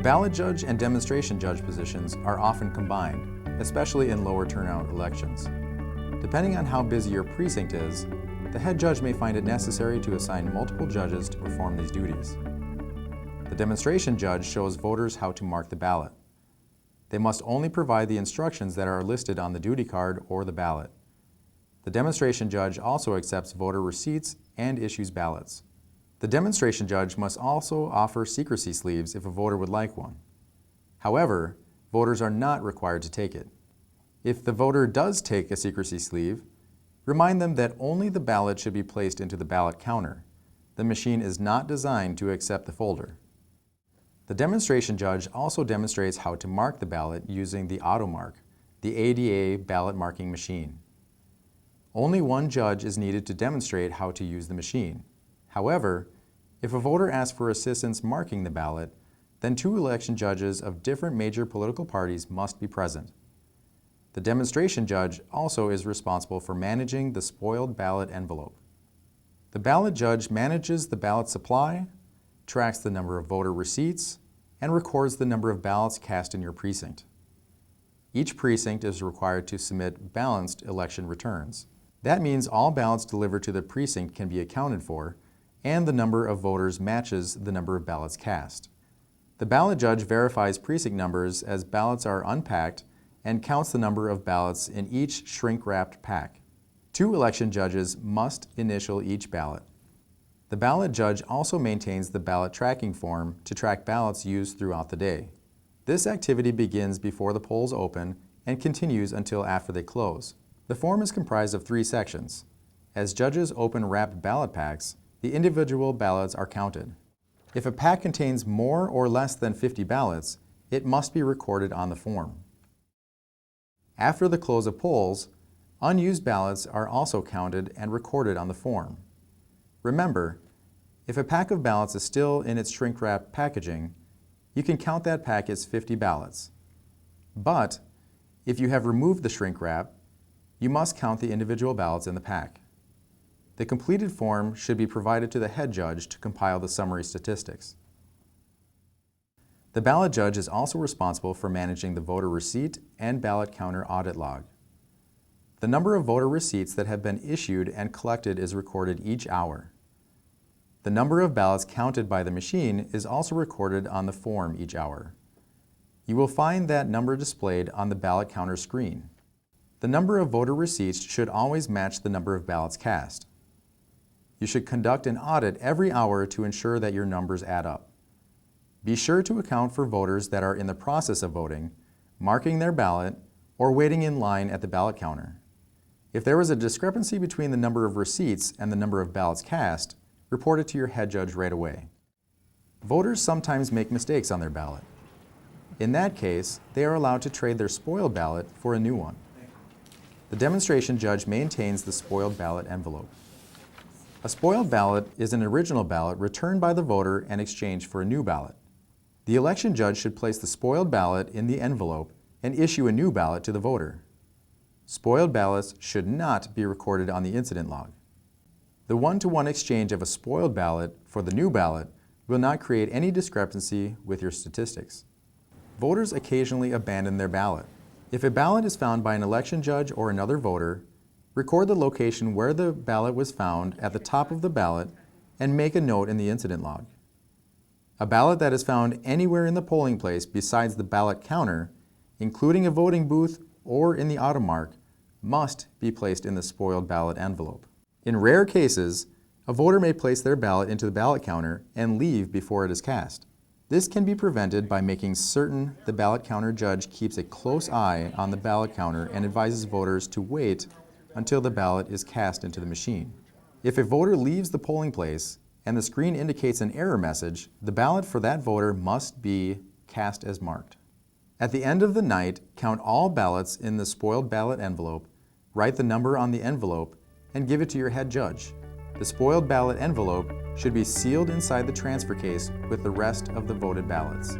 ballot judge and demonstration judge positions are often combined, especially in lower turnout elections. Depending on how busy your precinct is, the head judge may find it necessary to assign multiple judges to perform these duties. The demonstration judge shows voters how to mark the ballot. They must only provide the instructions that are listed on the duty card or the ballot. The demonstration judge also accepts voter receipts and issues ballots. The demonstration judge must also offer secrecy sleeves if a voter would like one. However, voters are not required to take it. If the voter does take a secrecy sleeve, remind them that only the ballot should be placed into the ballot counter. The machine is not designed to accept the folder. The demonstration judge also demonstrates how to mark the ballot using the AutoMark, the ADA ballot marking machine. Only one judge is needed to demonstrate how to use the machine. However, if a voter asks for assistance marking the ballot, then 2 election judges of different major political parties must be present. The demonstration judge also is responsible for managing the spoiled ballot envelope. The ballot judge manages the ballot supply, tracks the number of voter receipts, and records the number of ballots cast in your precinct. Each precinct is required to submit balanced election returns. That means all ballots delivered to the precinct can be accounted for, and the number of voters matches the number of ballots cast. The ballot judge verifies precinct numbers as ballots are unpacked and counts the number of ballots in each shrink-wrapped pack. 2 election judges must initial each ballot. The ballot judge also maintains the ballot tracking form to track ballots used throughout the day. This activity begins before the polls open and continues until after they close. The form is comprised of 3 sections. As judges open wrapped ballot packs, the individual ballots are counted. If a pack contains more or less than 50 ballots, it must be recorded on the form. After the close of polls, unused ballots are also counted and recorded on the form. Remember, if a pack of ballots is still in its shrink-wrapped packaging, you can count that pack as 50 ballots. But if you have removed the shrink wrap, you must count the individual ballots in the pack. The completed form should be provided to the head judge to compile the summary statistics. The ballot judge is also responsible for managing the voter receipt and ballot counter audit log. The number of voter receipts that have been issued and collected is recorded each hour. The number of ballots counted by the machine is also recorded on the form each hour. You will find that number displayed on the ballot counter screen. The number of voter receipts should always match the number of ballots cast. You should conduct an audit every hour to ensure that your numbers add up. Be sure to account for voters that are in the process of voting, marking their ballot, or waiting in line at the ballot counter. If there is a discrepancy between the number of receipts and the number of ballots cast, report it to your head judge right away. Voters sometimes make mistakes on their ballot. In that case, they are allowed to trade their spoiled ballot for a new one. The demonstration judge maintains the spoiled ballot envelope. A spoiled ballot is an original ballot returned by the voter and exchanged for a new ballot. The election judge should place the spoiled ballot in the envelope and issue a new ballot to the voter. Spoiled ballots should not be recorded on the incident log. The one-to-one exchange of a spoiled ballot for the new ballot will not create any discrepancy with your statistics. Voters occasionally abandon their ballot. If a ballot is found by an election judge or another voter, record the location where the ballot was found at the top of the ballot and make a note in the incident log. A ballot that is found anywhere in the polling place besides the ballot counter, including a voting booth or in the AutoMark, must be placed in the spoiled ballot envelope. In rare cases, a voter may place their ballot into the ballot counter and leave before it is cast. This can be prevented by making certain the ballot counter judge keeps a close eye on the ballot counter and advises voters to wait until the ballot is cast into the machine. If a voter leaves the polling place and the screen indicates an error message, the ballot for that voter must be cast as marked. At the end of the night, count all ballots in the spoiled ballot envelope, write the number on the envelope, and give it to your head judge. The spoiled ballot envelope should be sealed inside the transfer case with the rest of the voted ballots.